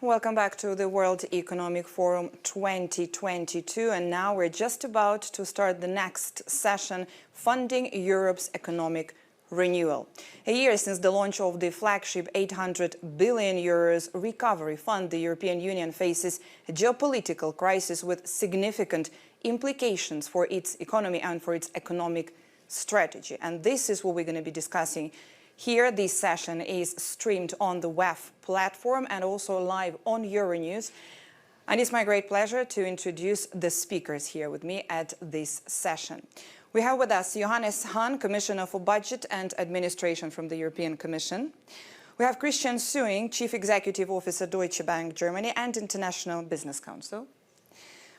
Welcome back to the World Economic Forum 2022, and now we're just about to start the next session, Funding Europe's Economic Renewal. A year since the launch of the flagship 800 billion euros recovery fund, the European Union faces a geopolitical crisis with significant implications for its economy and for its economic strategy. And this is what we're going to be discussing here. This session is streamed on the WEF platform and also live on Euronews. And it's my great pleasure to introduce the speakers here with me at this session. We have with us Johannes Hahn, Commissioner for Budget and Administration from the European Commission. We have Christian Sewing, Chief Executive Officer, Deutsche Bank Germany and International Business Council.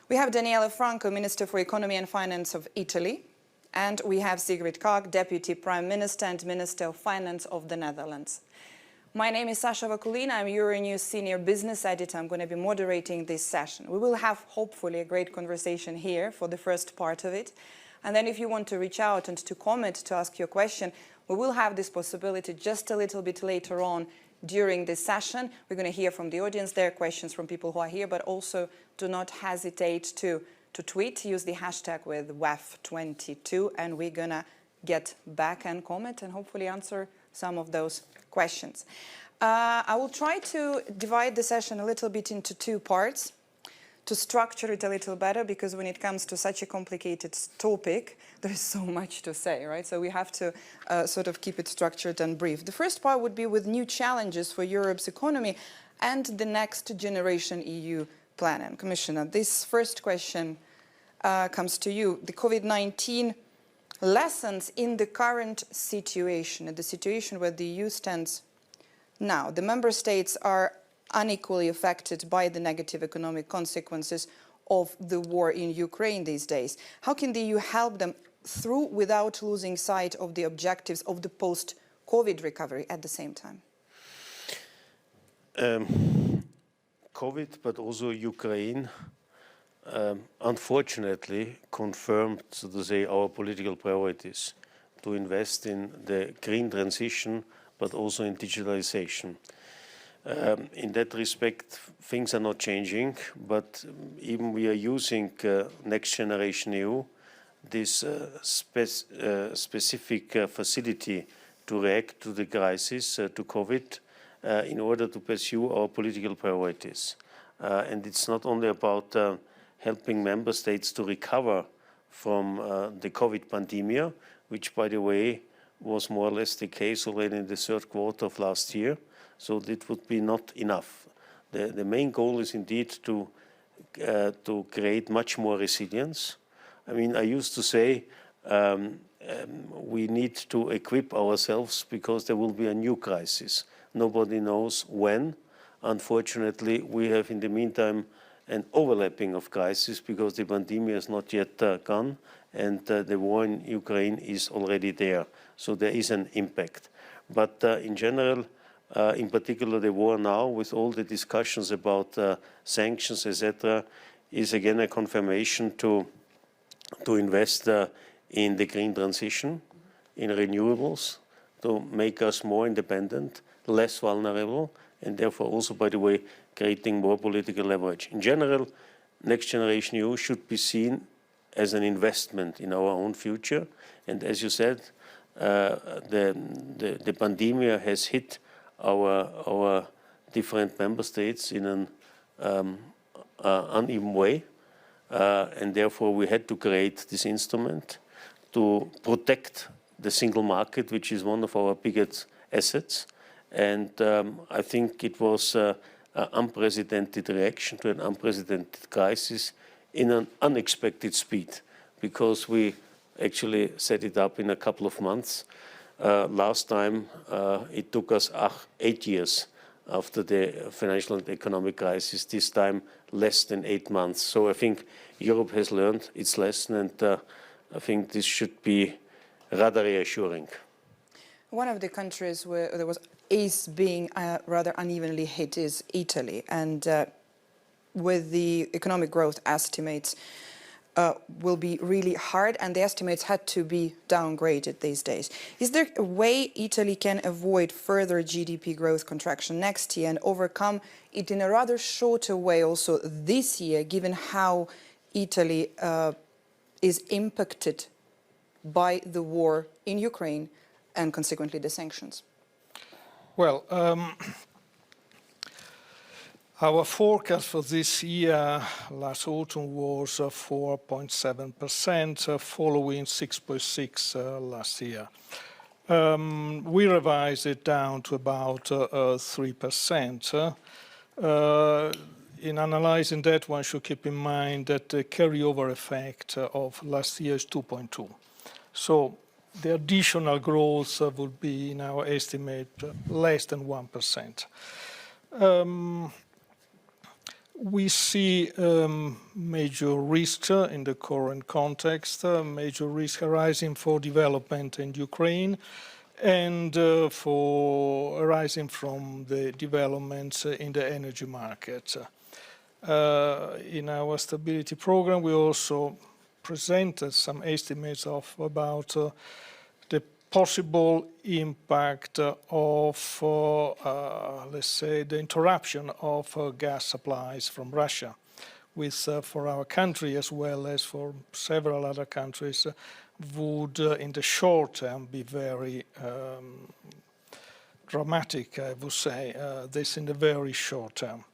We have Daniele Franco, Minister for Economy and Finance of Italy. And we have Sigrid Kaag, Deputy Prime Minister and Minister of Finance of the Netherlands. My name is Sasha Vakulina. I'm Euronews Senior Business Editor. I'm going to be moderating this session. We will have, hopefully, a great conversation here for the first part of it. And then if you want to reach out and to comment, to ask your question, we will have this possibility just a little bit later on during this session. We're going to hear from the audience. There are questions from people who are here, but also do not hesitate to tweet, use the hashtag with WEF22, and we're gonna get back and comment and hopefully answer some of those questions. I will try to divide the session a little bit into two parts to structure it a little better, because when it comes to such a complicated topic, there is so much to say, right? So we have to sort of keep it structured and brief. The first part would be with new challenges for Europe's economy and the next generation EU plan. And Commissioner, this first question comes to you. The COVID-19 lessons in the current situation, the situation where the EU stands now. The member states are unequally affected by the negative economic consequences of the war in Ukraine these days. How can the EU help them through without losing sight of the objectives of the post-COVID recovery at the same time? COVID, but also Ukraine, unfortunately confirmed, so to say, our political priorities to invest in the green transition, but also in digitalization. In that respect, things are not changing, but even we are using Next Generation EU, this specific facility to react to the crisis, to COVID, in order to pursue our political priorities. And it's not only about helping member states to recover from the COVID pandemic, which, by the way, was more or less the case already in the third quarter of last year. So that would be not enough. The main goal is indeed to create much more resilience. I mean, I used to say we need to equip ourselves because there will be a new crisis. Nobody knows when. Unfortunately, we have in the meantime an overlapping of crises because the pandemic is not yet gone and the war in Ukraine is already there. So there is an impact. But in general, in particular the war now, with all the discussions about sanctions, etc., is again a confirmation to invest in the green transition, in renewables, to make us more independent, less vulnerable, and therefore also, by the way, creating more political leverage. In general, Next Generation EU should be seen as an investment in our own future. And as you said, the pandemic has hit our different member states in an uneven way. And therefore, we had to create this instrument to protect the single market, which is one of our biggest assets. And I think it was an unprecedented reaction to an unprecedented crisis in an unexpected speed, because we actually set it up in a couple of months. Last time it took us 8 years after the financial and economic crisis, this time less than 8 months. So I think Europe has learned its lesson, and I think this should be rather reassuring. One of the countries where is being rather unevenly hit is Italy, and with the economic growth estimates will be really hard, and the estimates had to be downgraded these days. Is there a way Italy can avoid further GDP growth contraction next year and overcome it in a rather shorter way also this year, given how Italy is impacted by the war in Ukraine and consequently the sanctions? Well, our forecast for this year last autumn was 4.7%, following 6.6% last year. We revised it down to about 3%. In analyzing that, one should keep in mind that the carryover effect of last year is 2.2%. So the additional growth would be, in our estimate, less than 1%. We see major risks in the current context, major risk arising for development in Ukraine and for arising from the developments in the energy market. In our stability program, we also presented some estimates of about the possible impact of, let's say, the interruption of gas supplies from Russia, which for our country as well as for several other countries would in the short term be very dramatic, I would say, this in the very short term.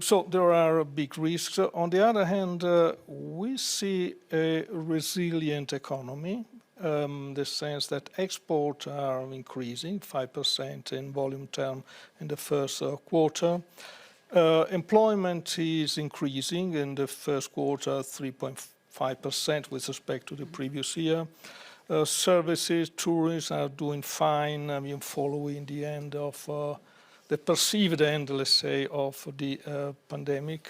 So there are big risks. On the other hand, we see a resilient economy, the sense that exports are increasing 5% in volume term in the first quarter. Employment is increasing in the first quarter 3.5% with respect to the previous year. Services, tourism are doing fine, following the end of the perceived end, let's say, of the pandemic.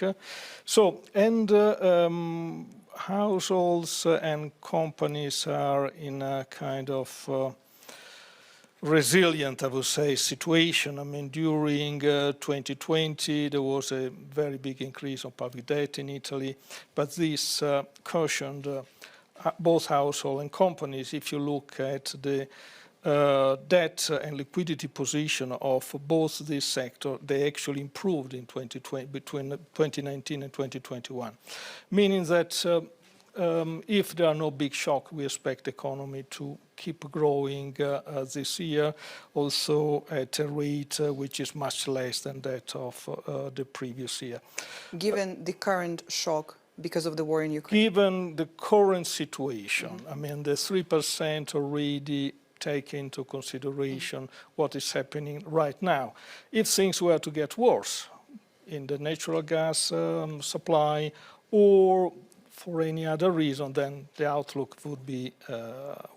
So, and households and companies are in a kind of resilient, I would say, situation. I mean, during 2020, there was a very big increase of public debt in Italy, but this cushioned both household and companies. If you look at the debt and liquidity position of both this sector, they actually improved in 2020, between 2019 and 2021, meaning that if there are no big shocks, we expect the economy to keep growing this year, also at a rate which is much less than that of the previous year. Given the current shock because of the war in Ukraine? Given the current situation, I mean, the 3% already take into consideration what is happening right now. If things were to get worse in the natural gas supply or for any other reason, then the outlook would be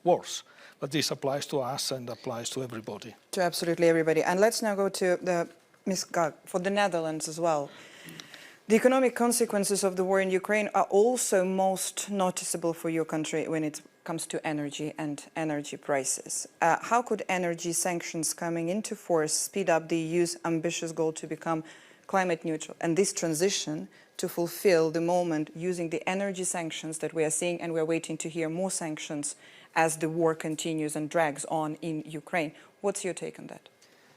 worse. But this applies to us and applies to everybody. To absolutely everybody. And let's now go to the Ms. Gag for the Netherlands as well. The economic consequences of the war in Ukraine are also most noticeable for your country when it comes to energy and energy prices. How could energy sanctions coming into force speed up the EU's ambitious goal to become climate neutral and this transition to fulfill the moment using the energy sanctions that we are seeing, and we're waiting to hear more sanctions as the war continues and drags on in Ukraine? What's your take on that?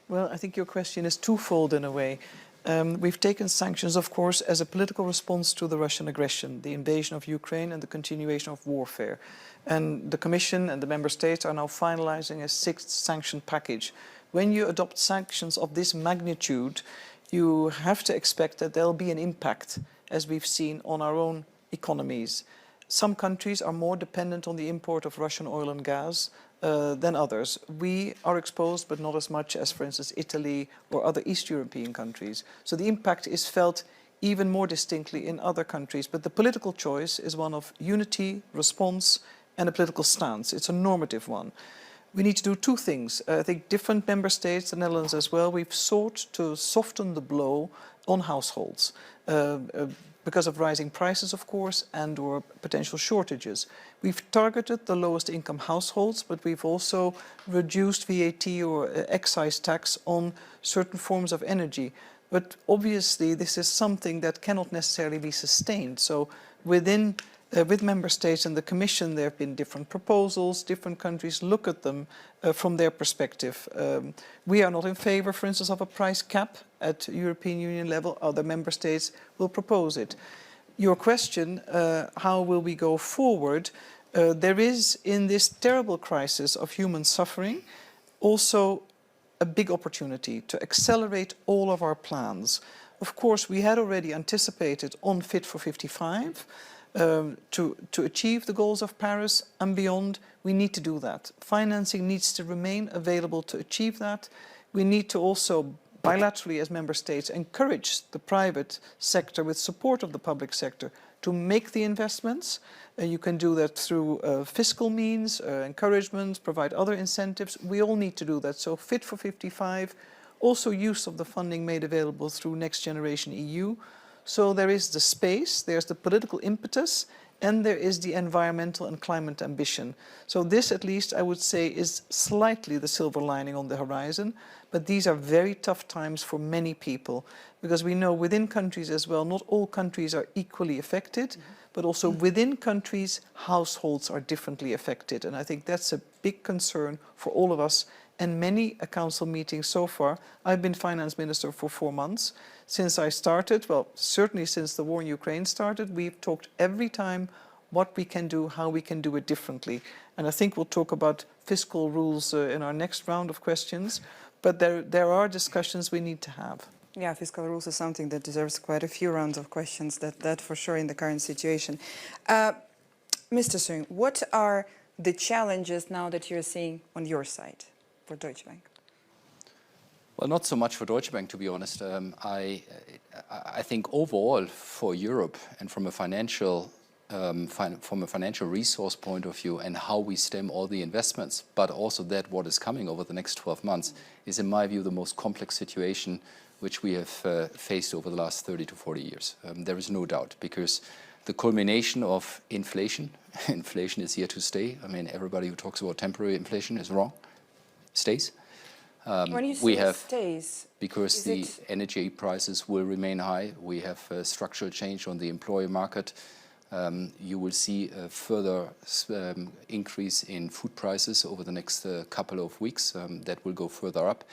Well, I think your question is twofold in a way. We've taken sanctions, of course, as a political response to the Russian aggression, the invasion of Ukraine and the continuation of warfare. And the Commission and the Member States are now finalizing a sixth sanction package. When you adopt sanctions of this magnitude, you have to expect that there'll be an impact, as we've seen, on our own economies. Some countries are more dependent on the import of Russian oil and gas than others. We are exposed, but not as much as, for instance, Italy or other East European countries. So the impact is felt even more distinctly in other countries. But the political choice is one of unity, response, and a political stance. It's a normative one. We need to do two things. I think different member states, the Netherlands as well, we've sought to soften the blow on households because of rising prices, of course, and or potential shortages. We've targeted the lowest income households, but we've also reduced VAT or excise tax on certain forms of energy. But obviously, this is something that cannot necessarily be sustained. So within with member states and the Commission. There have been different proposals. Different countries look at them from their perspective. We are not in favor, for instance, of a price cap at European Union level. Other member states will propose it. Your question, how will we go forward? There is, in this terrible crisis of human suffering, also a big opportunity to accelerate all of our plans. Of course, we had already anticipated on Fit for 55 to achieve the goals of Paris and beyond. We need to do that. Financing needs to remain available to achieve that. We need to also bilaterally, as member states, encourage the private sector with support of the public sector to make the investments. You can do that through fiscal means, encouragement, provide other incentives. We all need to do that. So Fit for 55, also use of the funding made available through Next Generation EU. So there is the space, there's the political impetus, and there is the environmental and climate ambition. So this, at least, I would say, is slightly the silver lining on the horizon. But these are very tough times for many people, because we know within countries as well, not all countries are equally affected, but also within countries, households are differently affected. And I think that's a big concern for all of us. And many council meetings so far. I've been finance minister for 4 months. Since I started, well, certainly since the war in Ukraine started, we've talked every time what we can do, how we can do it differently. And I think we'll talk about fiscal rules in our next round of questions. But there are discussions we need to have. Yeah, fiscal rules is something that deserves quite a few rounds of questions, that for sure in the current situation. Mr. Sung, what are the challenges now that you're seeing on your side for Deutsche Bank? Well, not so much for Deutsche Bank, to be honest. I think overall for Europe and from a financial resource point of view and how we stem all the investments, but also that what is coming over the next 12 months is, in my view, the most complex situation which we have faced over the last 30 to 40 years. There is no doubt, because the culmination of inflation is here to stay. I mean, everybody who talks about temporary inflation is wrong. Stays. When you say stays, because the energy prices will remain high. We have a structural change on the employee market. You will see a further increase in food prices over the next couple of weeks. That will go further up.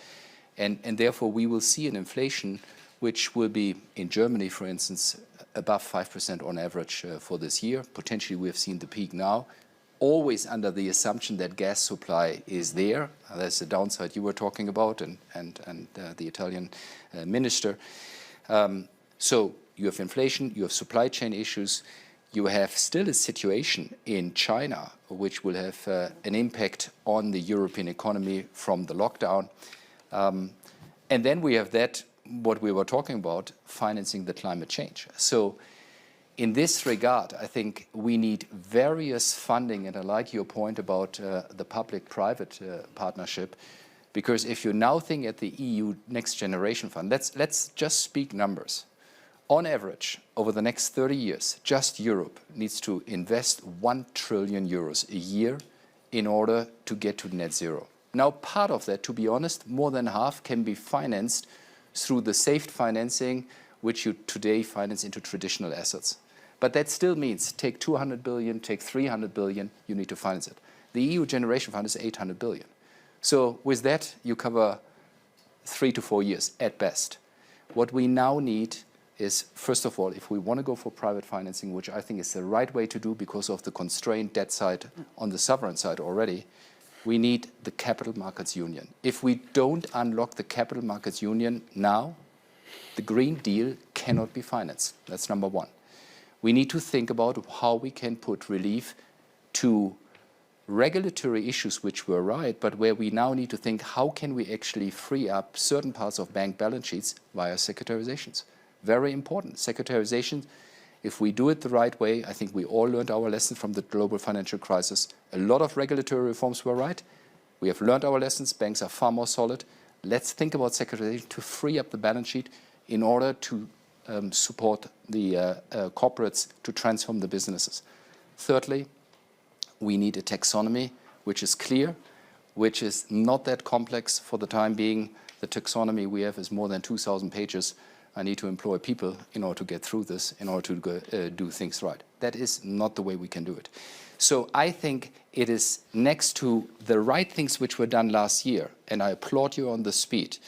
And therefore, we will see an inflation which will be, in Germany, for instance, above 5% on average for this year. Potentially, we have seen the peak now, always under the assumption that gas supply is there. That's the downside you were talking about, and the Italian minister. So you have inflation, you have supply chain issues. You have still a situation in China which will have an impact on the European economy from the lockdown. And then we have that, what we were talking about, financing the climate change. So in this regard, I think we need various funding, and I like your point about the public-private partnership, because if you now think at the EU Next Generation Fund, let's just speak numbers. On average, over the next 30 years, just Europe needs to invest 1 trillion euros a year in order to get to net zero. Now, part of that, to be honest, more than half can be financed through the saved financing, which you today finance into traditional assets. But that still means take 200 billion, take 300 billion, you need to finance it. The EU Generation Fund is 800 billion. So with that, you cover 3 to 4 years at best. What we now need is, first of all, if we want to go for private financing, which I think is the right way to do because of the constrained debt side on the sovereign side already, we need the capital markets union. If we don't unlock the capital markets union now, the Green Deal cannot be financed. That's number one. We need to think about how we can put relief to regulatory issues which were right, but where we now need to think how can we actually free up certain parts of bank balance sheets via securitizations. Very important. Securitization, if we do it the right way, I think we all learned our lessons from the global financial crisis. A lot of regulatory reforms were right. We have learned our lessons. Banks are far more solid. Let's think about securitization to free up the balance sheet in order to support the corporates to transform the businesses. Thirdly, we need a taxonomy which is clear, which is not that complex for the time being. The taxonomy we have is more than 2,000 pages. I need to employ people in order to get through this, in order to do things right. That is not the way we can do it. So I think it is next to the right things which were done last year, and I applaud you on the speed.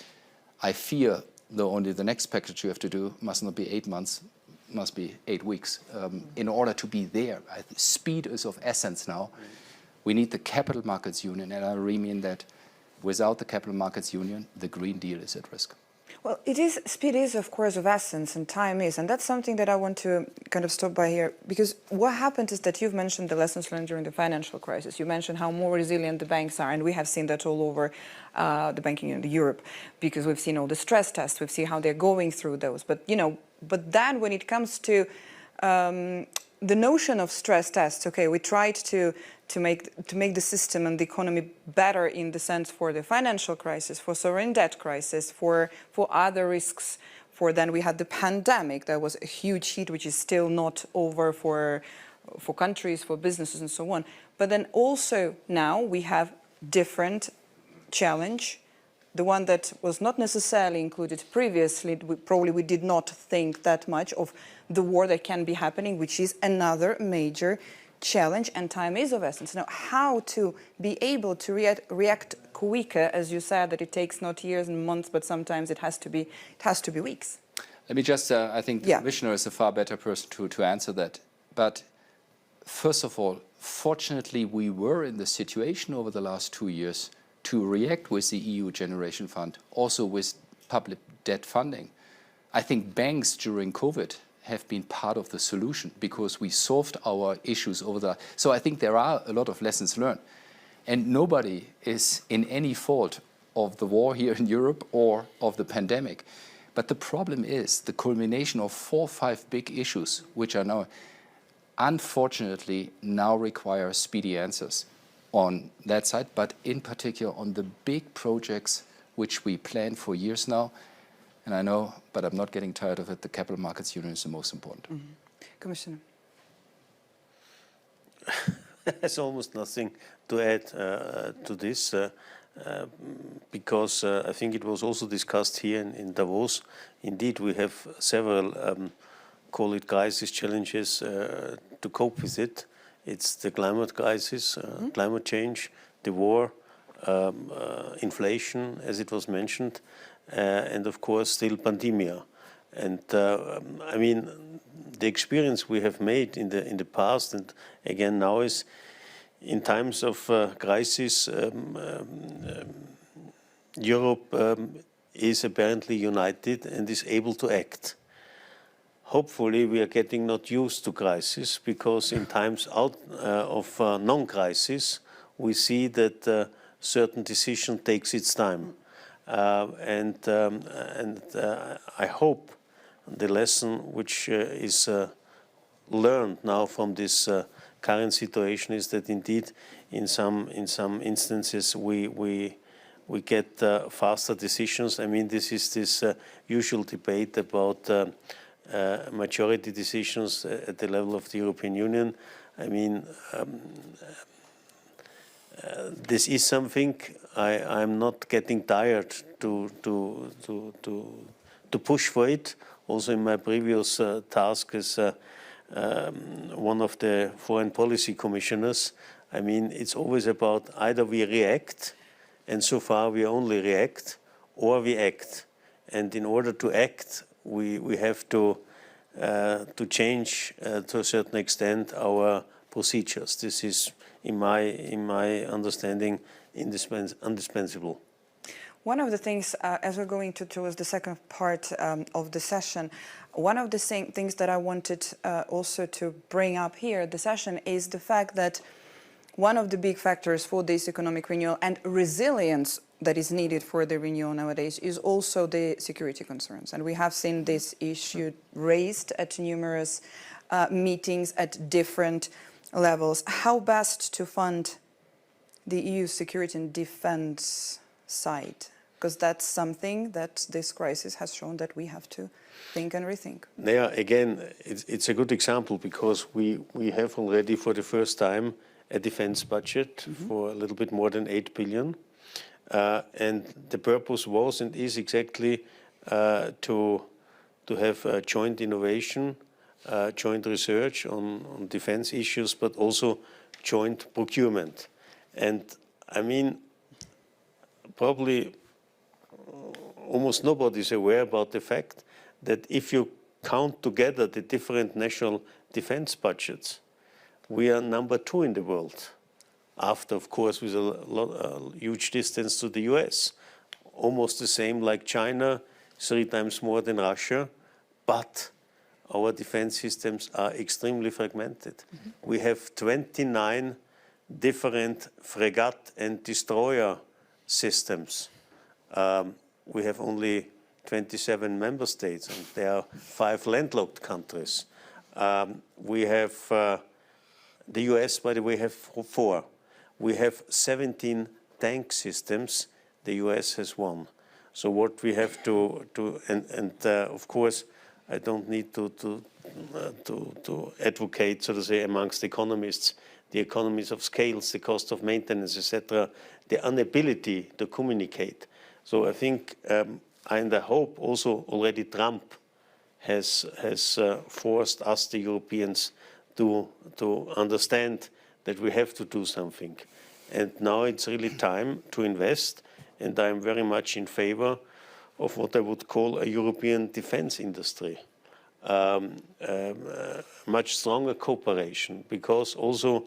I fear, though, only the next package you have to do must not be 8 months, must be 8 weeks. In order to be there, speed is of essence now. We need the capital markets union, and I really mean that without the capital markets union, the Green Deal is at risk. Well, speed is, of course, of essence, and time is, and that's something that I want to kind of stop by here, because what happened is that you've mentioned the lessons learned during the financial crisis. You mentioned how more resilient the banks are, and we have seen that all over the banking in Europe, because we've seen all the stress tests, we've seen how they're going through those. But but then when it comes to the notion of stress tests, okay, we tried to make the system and the economy better in the sense for the financial crisis, for sovereign debt crisis, for other risks. Then we had the pandemic. That was a huge hit, which is still not over for countries, for businesses, and so on. But then also now we have different challenge. The one that was not necessarily included previously, we did not think that much of the war that can be happening, which is another major challenge, and time is of essence. Now, how to be able to react quicker, as you said, that it takes not years and months, but sometimes it has to be weeks. Let me just, I think the Commissioner is a far better person to answer that. But first of all, fortunately, we were in the situation over the last 2 years to react with the EU Generation Fund, also with public debt funding. I think banks during COVID have been part of the solution because we solved our issues over the... So I think there are a lot of lessons learned. And nobody is in any fault of the war here in Europe or of the pandemic. But the problem is the culmination of 4 or 5 big issues, which are now, unfortunately, now require speedy answers on that side, but in particular on the big projects which we plan for years now. And I know, but I'm not getting tired of it, the capital markets union is the most important. Mm-hmm. Commissioner. There's almost nothing to add to this because I think it was also discussed here in Davos. Indeed, we have several, call it crisis challenges to cope with it. It's the climate crisis, climate change, the war, inflation, as it was mentioned, and of course still pandemia. And I mean, the experience we have made in the past and again now is in times of crisis, Europe is apparently united and is able to act. Hopefully we are getting not used to crisis, because in times out of non-crisis we see that certain decision takes its time. And I hope the lesson which is learned now from this current situation is that indeed in some instances we get faster decisions. I mean, this is this usual debate about majority decisions at the level of the European Union. I mean, this is something I'm not getting tired to push for it. Also in my previous task as one of the foreign policy commissioners, I mean, it's always about either we react, and so far we only react, or we act. And in order to act, we have to change to a certain extent our procedures. This is, in my understanding, indispensable. One of the things, as we're going towards the second part of the session, one of the things that I wanted also to bring up here at the session is the fact that one of the big factors for this economic renewal and resilience that is needed for the renewal nowadays is also the security concerns. And we have seen this issue raised at numerous meetings at different levels. How best to fund the EU security and defense side? Because that's something that this crisis has shown that we have to think and rethink. Yeah, again, it's a good example because we have already for the first time a defense budget for a little bit more than 8 billion. And the purpose was and is exactly to to have joint innovation, joint research on defense issues, but also joint procurement. And I mean, probably almost nobody is aware about the fact that if you count together the different national defense budgets, we are number 2 in the world. After, of course, with a huge distance to the US. Almost the same like China, 3 times more than Russia, but our defense systems are extremely fragmented. Mm-hmm. We have 29 different frigate and destroyer systems. We have only 27 member states, and there are 5 landlocked countries. We have the US, by the way, have 4. We have 17 tank systems. The US has 1. So what we have to of course, I don't need to advocate, so to say, amongst economists, the economies of scales, the cost of maintenance, etc., the inability to communicate. So I think, and I hope also already Trump has forced us, the Europeans, to understand that we have to do something. And now it's really time to invest, and I'm very much in favor of what I would call a European defense industry. Much stronger cooperation, because also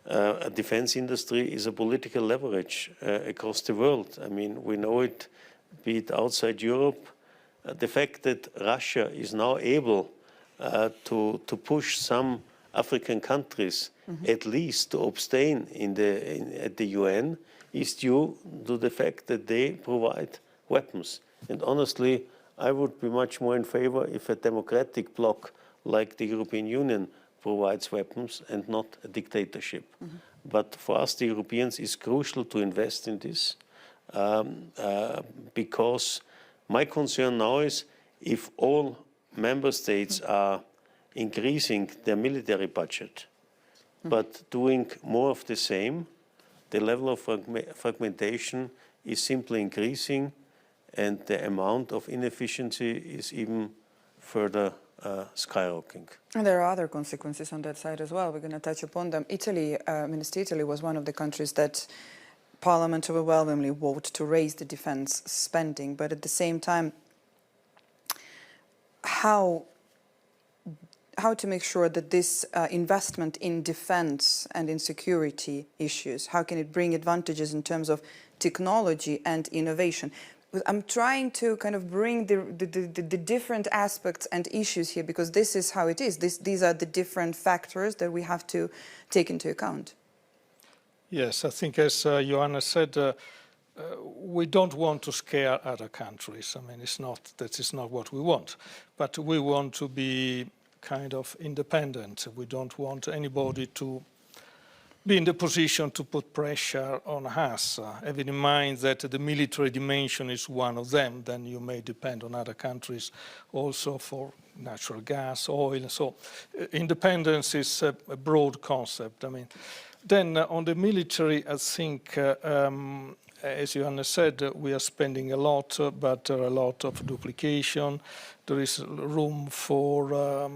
a defense industry is a political leverage across the world. I mean, we know it, be it outside Europe. The fact that Russia is now able to push some African countries at least to abstain at the UN is due to the fact that they provide weapons. And honestly, I would be much more in favor if a democratic bloc like the European Union provides weapons and not a dictatorship. But for us, the Europeans, it's crucial to invest in this because my concern now is if all member states are increasing their military budget, but doing more of the same, the level of fragmentation is simply increasing, and the amount of inefficiency is even further skyrocketing. And there are other consequences on that side as well. We're going to touch upon them. Italy, Minister, Italy was one of the countries that Parliament overwhelmingly voted to raise the defense spending, but at the same time, how to make sure that this investment in defense and in security issues, how can it bring advantages in terms of technology and innovation? I'm trying to kind of bring the different aspects and issues here, because this is how it is. These are the different factors that we have to take into account. Yes, I think as Joanna said, we don't want to scare other countries. I mean, that is not what we want. But we want to be kind of independent. We don't want anybody to be in the position to put pressure on us, having in mind that the military dimension is one of them. Then you may depend on other countries also for natural gas, oil. So independence is a broad concept. I mean, then on the military, I think, as Johanna said, we are spending a lot, but there are a lot of duplication. There is room for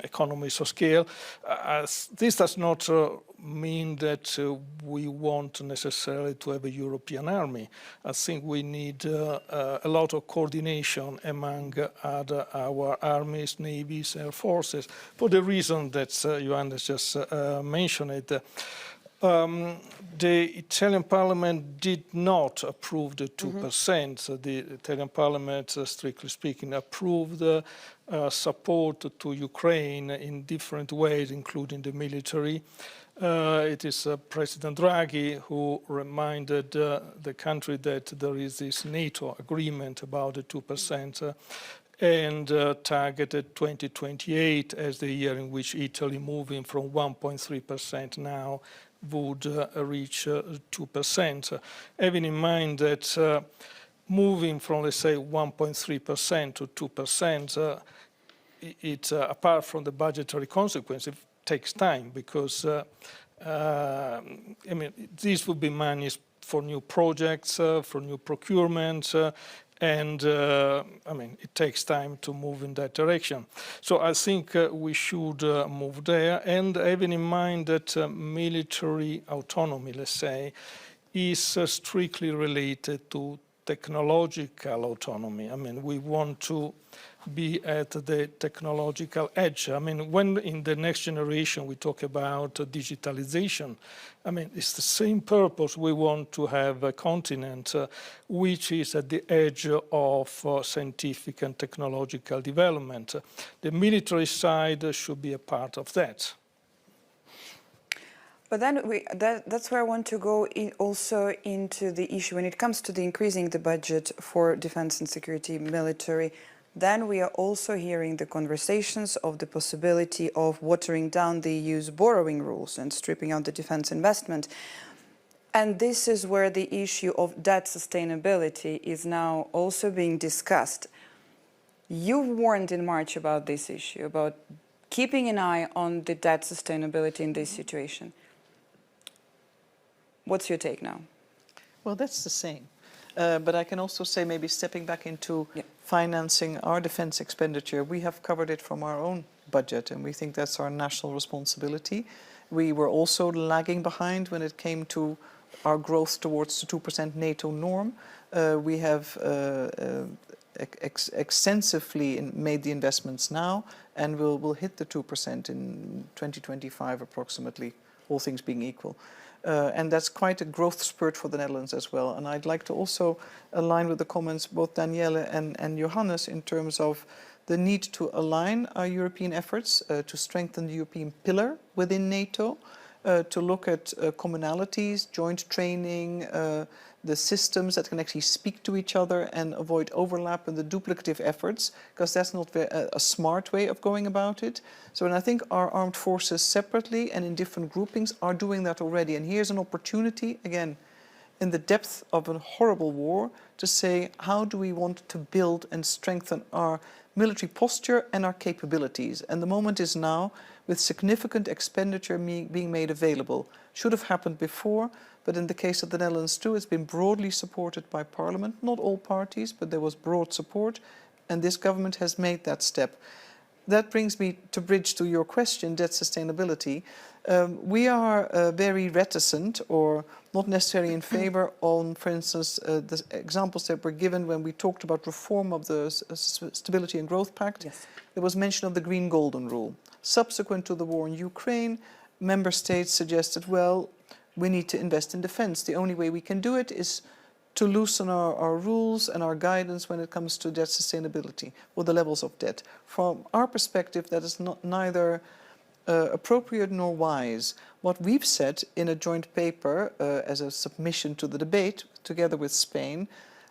economies of scale. This does not mean that we want necessarily to have a European army. I think we need a lot of coordination among our armies, navies, air forces, for the reason that Johanna just mentioned it. The Italian Parliament did not approve the 2%. The Italian Parliament, strictly speaking, approved support to Ukraine in different ways, including the military. It is President Draghi who reminded the country that there is this NATO agreement about the 2%. And targeted 2028 as the year in which Italy, moving from 1.3% now, would reach 2%. Having in mind that moving from, let's say, 1.3% to 2%, apart from the budgetary consequence, it takes time, because I mean, these would be money for new projects, for new procurement. And I mean, it takes time to move in that direction. So I think we should move there, and having in mind that military autonomy, let's say, is strictly related to technological autonomy. I mean, we want to be at the technological edge. I mean, when in the next generation we talk about digitalization, I mean, it's the same purpose. We want to have a continent which is at the edge of scientific and technological development. The military side should be a part of that. But then that's where I want to go also into the issue when it comes to the increasing the budget for defense and security military. Then we are also hearing the conversations of the possibility of watering down the EU's borrowing rules and stripping out the defense investment. And this is where the issue of debt sustainability is now also being discussed. You warned in March about this issue, about keeping an eye on the debt sustainability in this situation. What's your take now? Well, that's the same. But I can also say, maybe stepping back into financing our defense expenditure, we have covered it from our own budget, and we think that's our national responsibility. We were also lagging behind when it came to our growth towards the 2% NATO norm. We have extensively made the investments now, and we'll hit the 2% in 2025 approximately, all things being equal. And that's quite a growth spurt for the Netherlands as well. And I'd like to also align with the comments both Danielle and Johannes in terms of the need to align our European efforts to strengthen the European pillar within NATO, to look at commonalities, joint training, the systems that can actually speak to each other and avoid overlap and the duplicative efforts, because that's not a smart way of going about it. So, and I think our armed forces separately and in different groupings are doing that already. And here's an opportunity, again, in the depth of a horrible war, to say, how do we want to build and strengthen our military posture and our capabilities? And the moment is now, with significant expenditure being made available. Should have happened before, but in the case of the Netherlands too, it's been broadly supported by Parliament, not all parties, but there was broad support, and this government has made that step. That brings me to bridge to your question, debt sustainability. We are very reticent, or not necessarily in favor on, for instance, the examples that were given when we talked about reform of the Stability and Growth Pact. Yes. There was mention of the Green Golden Rule. Subsequent to the war in Ukraine, member states suggested, well, we need to invest in defense. The only way we can do it is to loosen our rules and our guidance when it comes to debt sustainability or the levels of debt. From our perspective, that is neither appropriate nor wise. What we've said in a joint paper as a submission to the debate, together with Spain,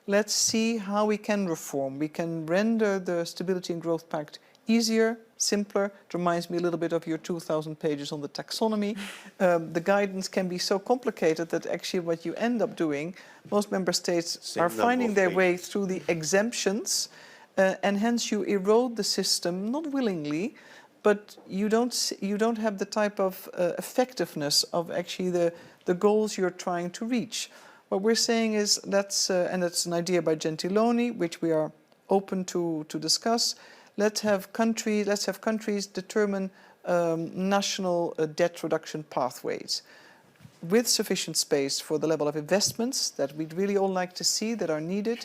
let's see how we can reform. We can render the Stability and Growth Pact easier, simpler. It reminds me a little bit of your 2,000 pages on the taxonomy. The guidance can be so complicated that actually what you end up doing, most member states are finding their way through the exemptions, and hence you erode the system, not willingly, but you don't have the type of effectiveness of actually the goals you're trying to reach. What we're saying is that's and that's an idea by Gentiloni, which we are open to discuss. Let's have countries determine national debt reduction pathways with sufficient space for the level of investments that we'd really all like to see that are needed,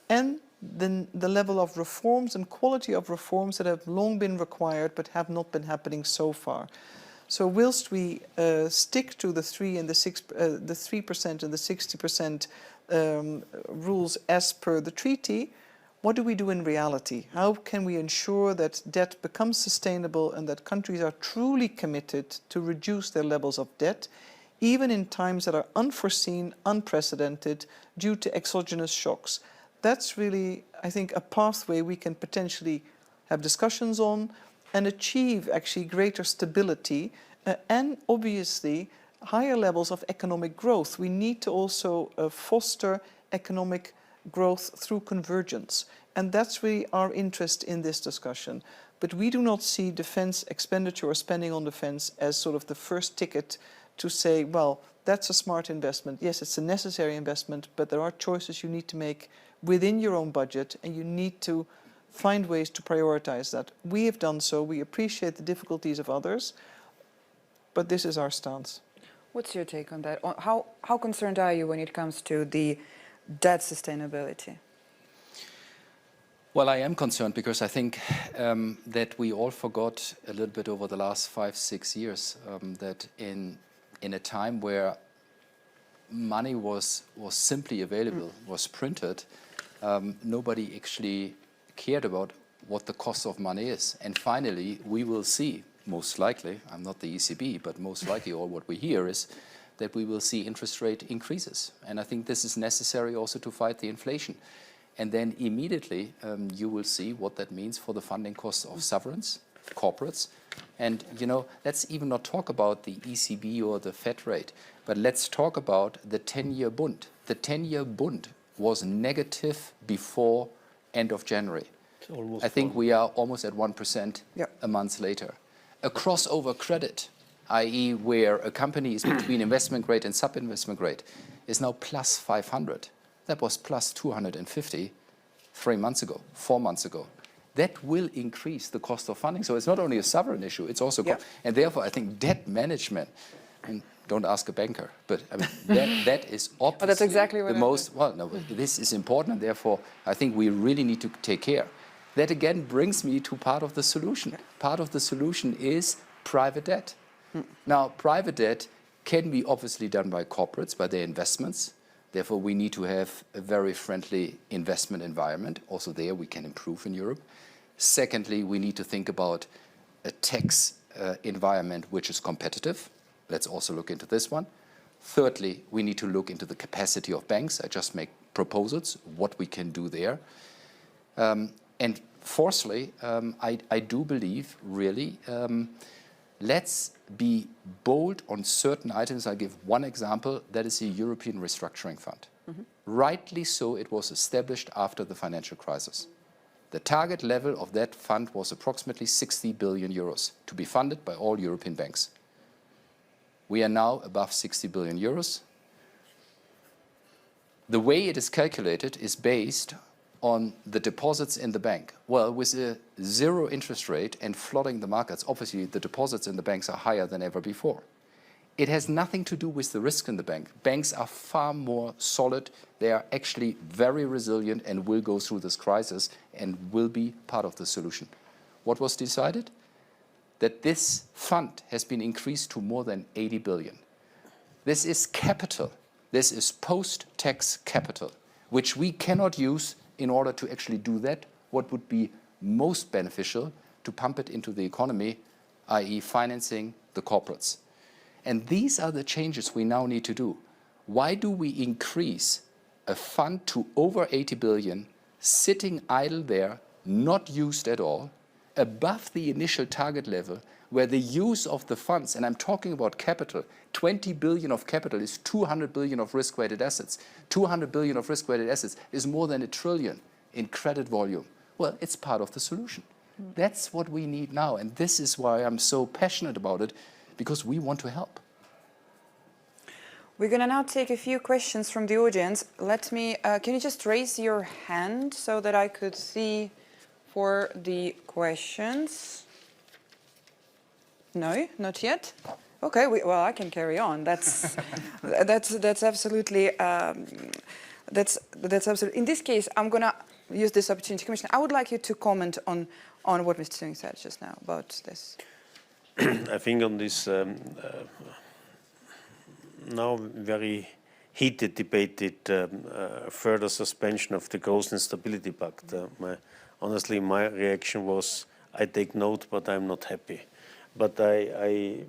and then the level of reforms and quality of reforms that have long been required but have not been happening so far. So whilst we stick to the 3% and the 60% rules as per the treaty, what do we do in reality? How can we ensure that debt becomes sustainable and that countries are truly committed to reduce their levels of debt, even in times that are unforeseen, unprecedented, due to exogenous shocks? That's really, I think, a pathway we can potentially have discussions on and achieve actually greater stability and obviously higher levels of economic growth. We need to also foster economic growth through convergence. And that's really our interest in this discussion. But we do not see defense expenditure or spending on defense as sort of the first ticket to say, well, that's a smart investment. Yes, it's a necessary investment, but there are choices you need to make within your own budget, and you need to find ways to prioritize that. We have done so. We appreciate the difficulties of others, but this is our stance. What's your take on that? How concerned are you when it comes to the debt sustainability? Well, I am concerned because I think that we all forgot a little bit over the last 5-6 years that in a time where money was simply available, was printed, nobody actually cared about what the cost of money is. And finally, we will see, most likely, I'm not the ECB, but most likely all what we hear is that we will see interest rate increases. And I think this is necessary also to fight the inflation. And then immediately you will see what that means for the funding costs of sovereigns, corporates. And, you know, let's even not talk about the ECB or the Fed rate, but let's talk about the 10-year Bund. The 10-year Bund was negative before end of January. I think we are almost at 1% a month later. A crossover credit, i.e. where a company is between investment grade and sub-investment grade, is now plus 500. That was plus 250 3 months ago, 4 months ago. That will increase the cost of funding. So it's not only a sovereign issue, it's also, and therefore I think debt management, and don't ask a banker, but I mean, that is obviously that's exactly what the most, well, no, this is important, and therefore I think we really need to take care. That again brings me to part of the solution. Part of the solution is private debt. Now, private debt can be obviously done by corporates, by their investments. Therefore, we need to have a very friendly investment environment. Also there, we can improve in Europe. Secondly, we need to think about a tax environment which is competitive. Let's also look into this one. Thirdly, we need to look into the capacity of banks. I just make proposals, what we can do there. And fourthly, I do believe, really, let's be bold on certain items. I'll give one example. That is the European Restructuring Fund. Rightly so, it was established after the financial crisis. The target level of that fund was approximately 60 billion euros to be funded by all European banks. We are now above 60 billion euros. The way it is calculated is based on the deposits in the bank. Well, with a zero interest rate and flooding the markets, obviously the deposits in the banks are higher than ever before. It has nothing to do with the risk in the bank. Banks are far more solid. They are actually very resilient and will go through this crisis and will be part of the solution. What was decided? That this fund has been increased to more than 80 billion. This is capital. This is post-tax capital, which we cannot use in order to actually do that, what would be most beneficial to pump it into the economy, i.e. financing the corporates. And these are the changes we now need to do. Why do we increase a fund to over 80 billion, sitting idle there, not used at all, above the initial target level, where the use of the funds, and I'm talking about capital, 20 billion of capital is 200 billion of risk-weighted assets. 200 billion of risk-weighted assets is more than 1 trillion in credit volume. Well, it's part of the solution. That's what we need now, and this is why I'm so passionate about it, because we want to help. We're going to now take a few questions from the audience. Let me, can you just raise your hand so that I could see for the questions? No, not yet. Okay, well, I can carry on. That's that's absolutely that's absolutely. In this case, I'm gonna use this opportunity, Commissioner. I would like you to comment on what Mr. Singh said just now about this. I think on this now very heated, debated further suspension of the Growth and Stability Pact. Honestly, my reaction was, I take note, but I'm not happy. But I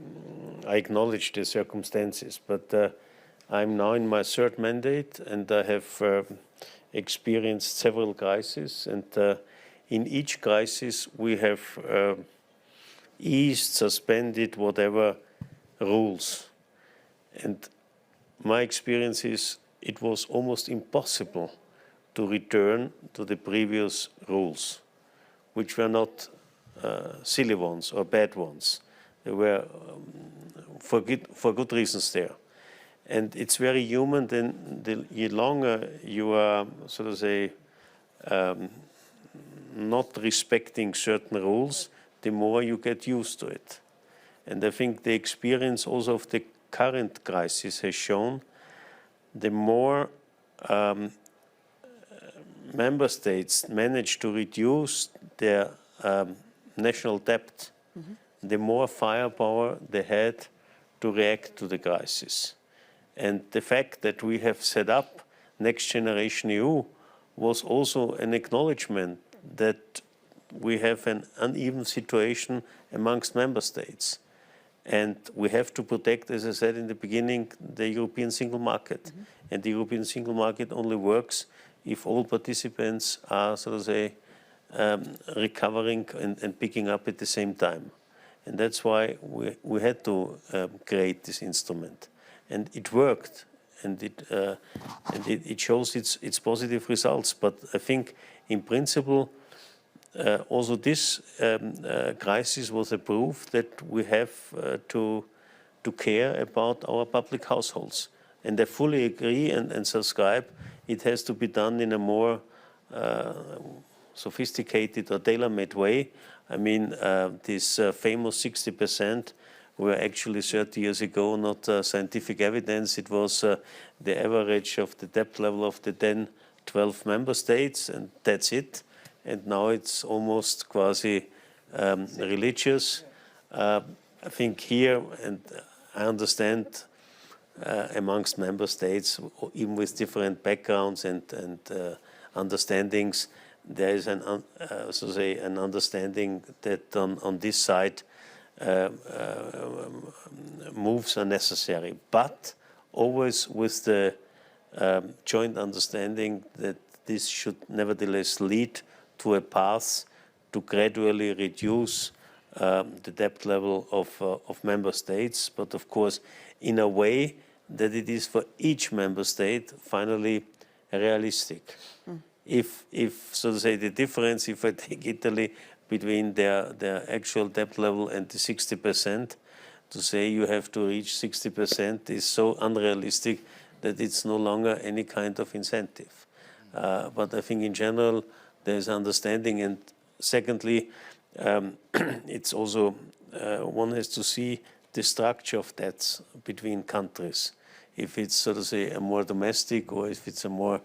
acknowledge the circumstances. But I'm now in my third mandate, and I have experienced several crises. And in each crisis, we have eased, suspended, whatever rules. And my experience is it was almost impossible to return to the previous rules, which were not silly ones or bad ones. They were for good reasons there. And it's very human. Then the longer you are, so to say, not respecting certain rules, the more you get used to it. And I think the experience also of the current crisis has shown the more member states manage to reduce their national debt, the more firepower they had to react to the crisis. And the fact that we have set up Next Generation EU was also an acknowledgement that we have an uneven situation amongst member states. And we have to protect, as I said in the beginning, the European single market. And the European single market only works if all participants are, so to say, recovering and picking up at the same time. And that's why we had to create this instrument. And it worked, and it shows its positive results. But I think, in principle, also this crisis was a proof that we have to care about our public households. And I fully agree and subscribe. It has to be done in a more sophisticated or tailor-made way. I mean, this famous 60% were actually 30 years ago not scientific evidence. It was the average of the debt level of the then 12 member states, and that's it. And now it's almost quasi religious. I think here, and I understand amongst member states, even with different backgrounds and understandings, there is an understanding that on this side moves are necessary, but always with the joint understanding that this should nevertheless lead to a path to gradually reduce the debt level of member states, but of course in a way that it is for each member state finally realistic. If so to say, the difference, if I take Italy, between their actual debt level and the 60%, to say you have to reach 60% is so unrealistic that it's no longer any kind of incentive. But I think in general there's understanding, and secondly, it's also one has to see the structure of debts between countries. If it's, so to say, a more domestic, or if it's a more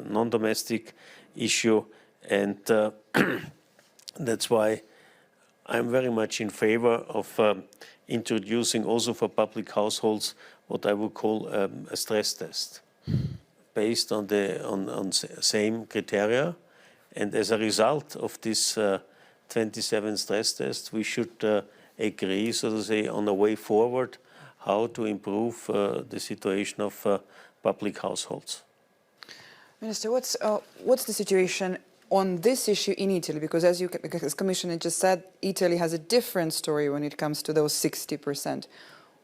non-domestic issue, and that's why I'm very much in favor of introducing also for public households what I would call a stress test, based on the same criteria, and as a result of this 27 stress tests, we should agree, so to say, on a way forward how to improve the situation of public households. Minister, what's the situation on this issue in Italy? Because as Commissioner just said, Italy has a different story when it comes to those 60%.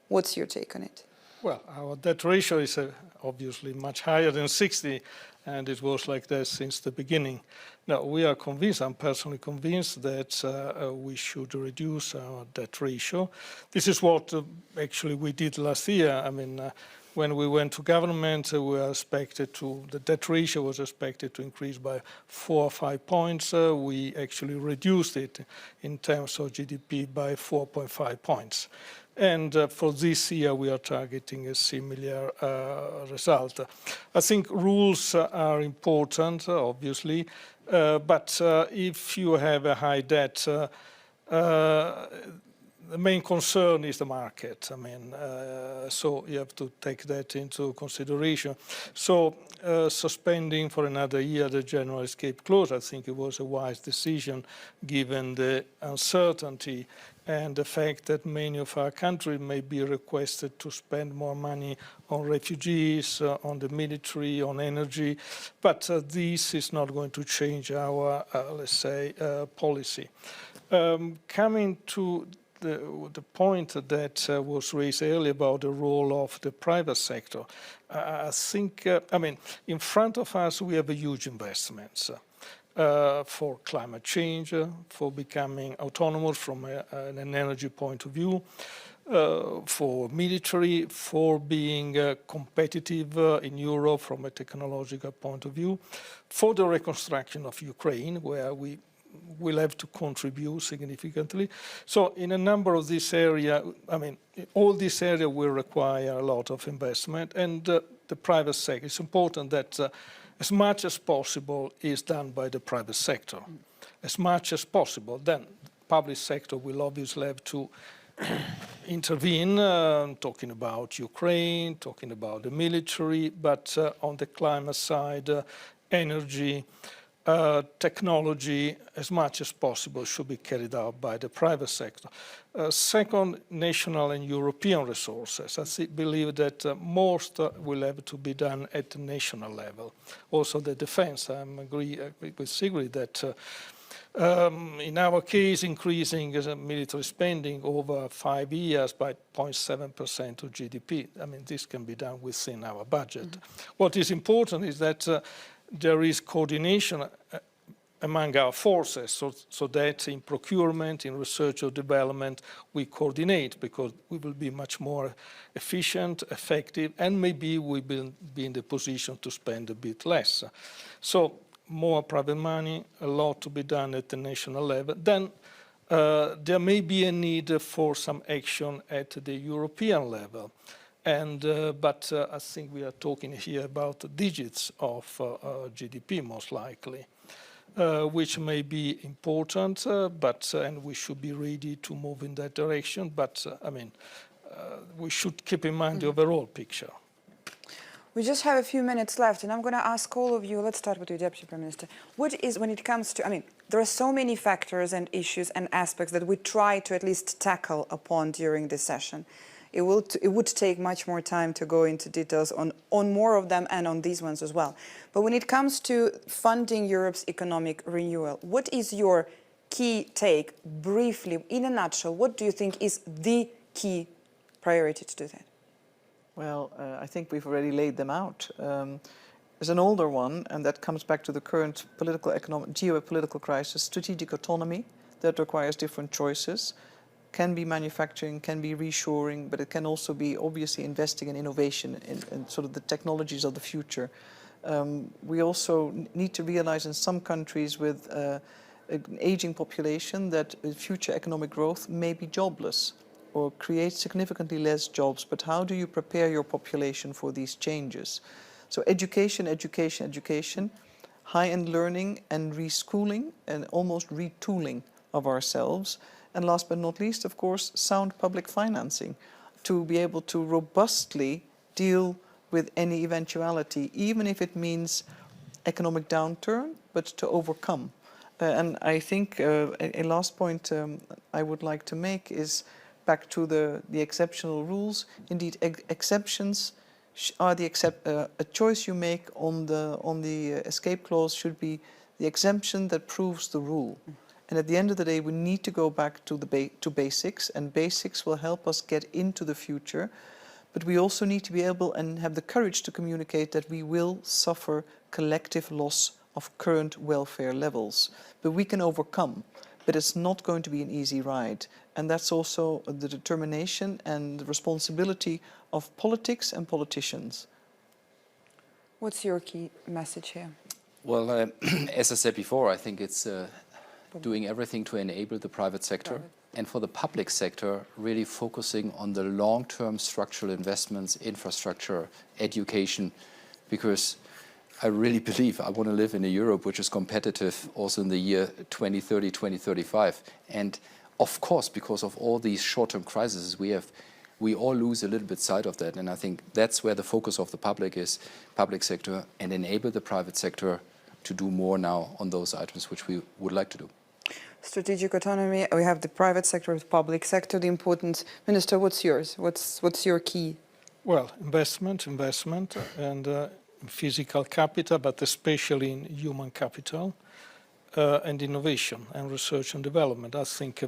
What's your take on it? Well, our debt ratio is obviously much higher than 60, and it was like that since the beginning. Now, we are convinced, I'm personally convinced, that we should reduce our debt ratio. This is what actually we did last year. I mean, when we went to government, we were expected to, the debt ratio was expected to increase by 4 or 5 points. We actually reduced it in terms of GDP by 4.5 points. And for this year, we are targeting a similar result. I think rules are important, obviously, but if you have a high debt, the main concern is the market. I mean, so you have to take that into consideration. So suspending for another year the general escape clause, I think it was a wise decision given the uncertainty and the fact that many of our countries may be requested to spend more money on refugees, on the military, on energy. But this is not going to change our, let's say, policy. Coming to the point that was raised earlier about the role of the private sector, I think, I mean, in front of us we have a huge investments. for climate change, for becoming autonomous from an energy point of view, for military, for being competitive in Europe from a technological point of view, for the reconstruction of Ukraine, where we will have to contribute significantly. So in a number of this area, I mean, all this area will require a lot of investment, and the private sector. It's important that as much as possible is done by the private sector. As much as possible. Then the public sector will obviously have to intervene, talking about Ukraine, talking about the military, but on the climate side, energy, technology, as much as possible should be carried out by the private sector. Second, national and European resources. I believe that most will have to be done at the national level. Also the defense, I agree with Sigrid that in our case, increasing military spending over 5 years by 0.7% of GDP. I mean, this can be done within our budget. Mm-hmm. What is important is that there is coordination among our forces, so that in procurement, in research or development, we coordinate, because we will be much more efficient, effective, and maybe we will be in the position to spend a bit less. So more private money, a lot to be done at the national level. Then there may be a need for some action at the European level. And, but I think we are talking here about digits of GDP, most likely, which may be important, and we should be ready to move in that direction. But, I mean, we should keep in mind the overall picture. We just have a few minutes left, and I'm going to ask all of you, let's start with you, Deputy Prime Minister. What is, when it comes to, I mean, there are so many factors and issues and aspects that we try to at least tackle upon during this session. It would take much more time to go into details on more of them and on these ones as well. But when it comes to funding Europe's economic renewal, what is your key take, briefly, in a nutshell? What do you think is the key priority to do that? Well, I think we've already laid them out. There's an older one, and that comes back to the current political, economic, geopolitical crisis, strategic autonomy, that requires different choices. Can be manufacturing, can be reshoring, but it can also be obviously investing in innovation in sort of the technologies of the future. We also need to realize in some countries with an aging population that future economic growth may be jobless or create significantly less jobs, but how do you prepare your population for these changes? So education, education, education, high-end learning and reschooling and almost retooling of ourselves. And last but not least, of course, sound public financing to be able to robustly deal with any eventuality, even if it means economic downturn, but to overcome. And I think a last point I would like to make is back to the exceptional rules. Indeed, exceptions are a choice you make on the escape clause should be the exemption that proves the rule. And at the end of the day, we need to go back to to basics, and basics will help us get into the future. But we also need to be able and have the courage to communicate that we will suffer collective loss of current welfare levels. But we can overcome. But it's not going to be an easy ride. And that's also the determination and the responsibility of politics and politicians. What's your key message here? Well, as I said before, I think it's doing everything to enable the private sector and for the public sector really focusing on the long-term structural investments, infrastructure, education, because I really believe I want to live in a Europe which is competitive also in the year 2030, 2035. And of course, because of all these short-term crises we all lose a little bit sight of that. And I think that's where the focus of the public sector, and enable the private sector to do more now on those items which we would like to do. Strategic autonomy, we have the private sector, the public sector, the importance. Minister, what's yours? What's your key? Well, investment, and physical capital, but especially in human capital, and innovation and research and development. I think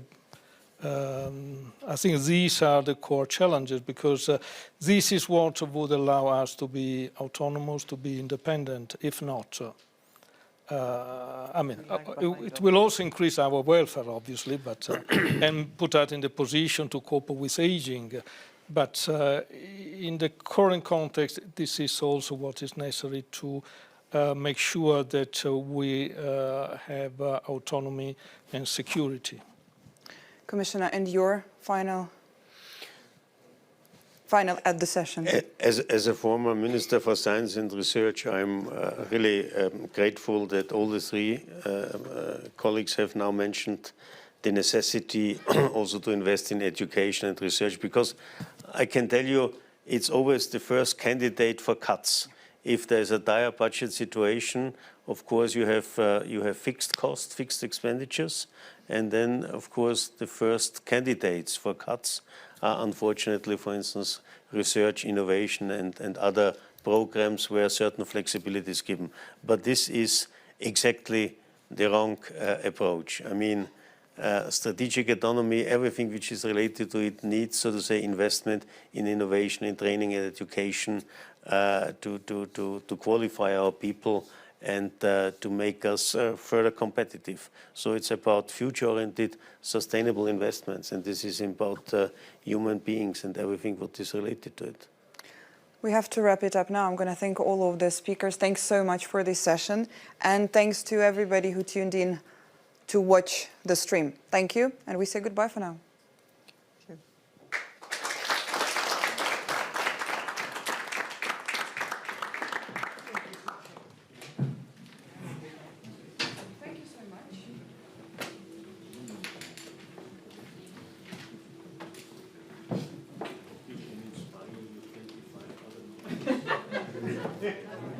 these are the core challenges, because this is what would allow us to be autonomous, to be independent. If not, it will also increase our welfare, obviously, but and put us in the position to cope with aging. But in the current context, this is also what is necessary to make sure that we have autonomy and security. Commissioner, and your final at the session. As a former Minister for Science and Research, I'm really grateful that all the three colleagues have now mentioned the necessity also to invest in education and research, because I can tell you it's always the first candidate for cuts. If there's a dire budget situation, of course you have fixed costs, fixed expenditures, and then of course the first candidates for cuts are unfortunately, for instance, research, innovation and other programs where certain flexibility is given. But this is exactly the wrong approach. I mean, strategic autonomy, everything which is related to it needs, so to say, investment in innovation, in training and education to qualify our people and to make us further competitive. So it's about future-oriented, sustainable investments, and this is about human beings and everything what is related to it. We have to wrap it up now. I'm going to thank all of the speakers. Thanks so much for this session, and thanks to everybody who tuned in to watch the stream. Thank you, and we say goodbye for now. Thank you.